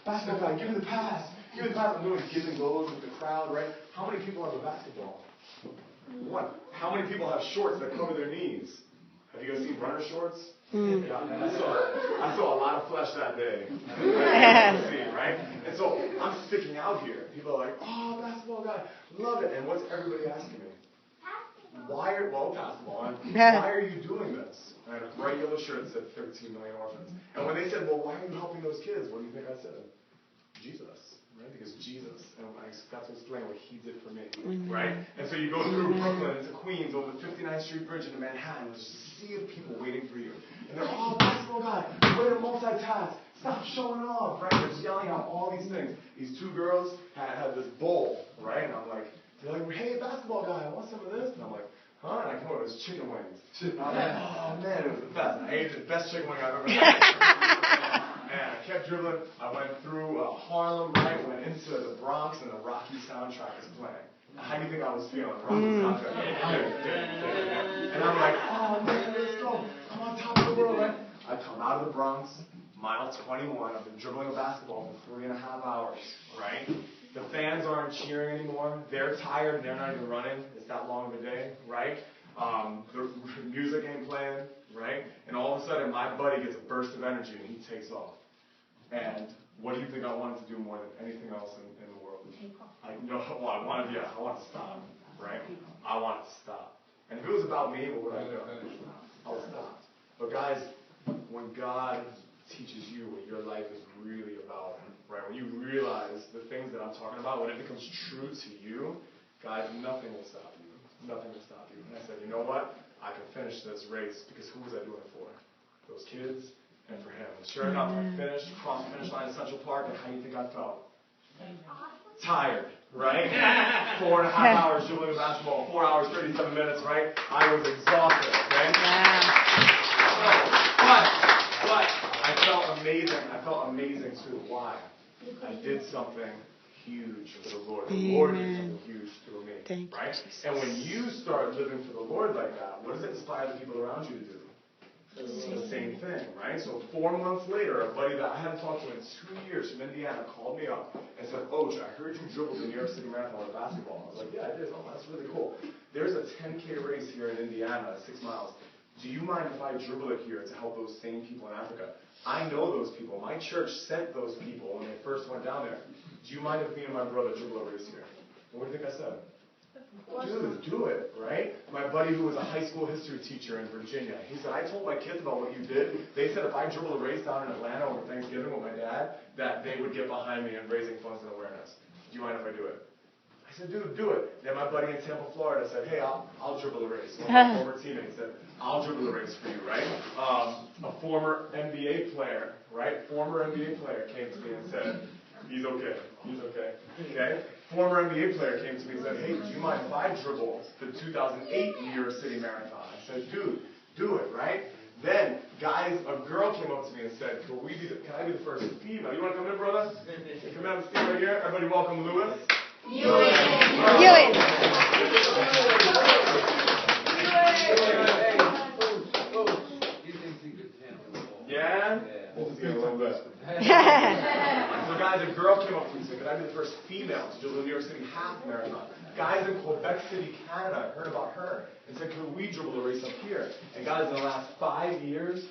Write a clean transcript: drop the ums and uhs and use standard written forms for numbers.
guy, give me the pass. Give me the pass. I'm doing give and goes with the crowd, right? How many people have a basketball? One. How many people have shorts that cover their knees? Have you guys seen runner shorts? Yeah, I saw a lot of flesh that day. Right? And so I'm sticking out here. People are like, oh, basketball guy, love it. And what's everybody asking me? Basketball. Why are you doing this? And I had a bright yellow shirt that said 13 million orphans. And when they said, well, why are you helping those kids? What do you think I said? Jesus. Right? Because Jesus, and I got to explain what he did for me, right? And so you go through Brooklyn into Queens, over the 59th Street Bridge into Manhattan, there's a sea of people waiting for you. And they're, oh, basketball guy, way to multitask, stop showing off, right? They're just yelling out all these things. These two girls had this bowl, right? And I'm like, they're like, hey, basketball guy, I want some of this. And I'm like, huh? And I come over, it was chicken wings. And I'm like, oh, man, it was the best. I ate the best chicken wing I've ever had. And I kept dribbling. I went through Harlem, right? Went into the Bronx, and the Rocky soundtrack is playing. How do you think I was feeling? Rocky soundtrack. And I'm like, oh man, let's go. I'm on top of the world, right? I come out of the Bronx, mile 21. I've been dribbling a basketball for 3.5 hours, right? The fans aren't cheering anymore. They're tired and they're not even running. It's that long of a day, right? The music ain't playing, right? And all of a sudden, my buddy gets a burst of energy and he takes off. And what do you think I wanted to do more than anything else in the world? I wanted to stop, right? I wanted to stop. And if it was about me, what would I do? I would stop. But guys, when God teaches you what your life is really about, right? When you realize the things that I'm talking about, when it becomes true to you, guys, nothing will stop you. Nothing will stop you. And I said, you know what? I can finish this race because who was I doing it for? Those kids and for him. And sure enough, I finished, crossed the finish line in Central Park, and how do you think I felt? Tired, right? 4.5 hours dribbling basketball, 4 hours, 37 minutes, right? I was exhausted, okay? But I felt amazing. I felt amazing too. Why? I did something huge for the Lord. The Lord did something huge through me, right? And when you start living for the Lord like that, what does it inspire the people around you to do? The same thing, right? So 4 months later, a buddy that I hadn't talked to in 2 years from Indiana called me up and said, Oach, I heard you dribbled the New York City Marathon with basketball. I was like, yeah, I did. Oh, that's really cool. There's a 10K race here in Indiana, 6 miles. Do you mind if I dribble it here to help those same people in Africa? I know those people. My church sent those people when they first went down there. Do you mind if me and my brother dribble a race here? What do you think I said? Dude, do it, right? My buddy who was a high school history teacher in Virginia, he said, I told my kids about what you did. They said if I dribble a race down in Atlanta over Thanksgiving with my dad, that they would get behind me in raising funds and awareness. Do you mind if I do it? I said, dude, do it. Then my buddy in Tampa, Florida said, hey, I'll dribble the race. One of my former teammates said, I'll dribble the race for you, right? A former NBA player, right? Former NBA player came to me and said, he's okay. Okay? Former NBA player came to me and said, hey, do you mind if I dribble the 2008 New York City Marathon? I said, dude, do it, right? Then, guys, a girl came up to me and said, can I be the first female? You want to come in, brother? Come in, stand right here. Everybody welcome Lewis. Yeah? We'll see a little bit. So guys, a girl came up to me and said, could I be the first female to do the New York City half marathon? Guys in Quebec City, Canada, heard about her and said, could we dribble a race up here? And guys, in the last 5 years,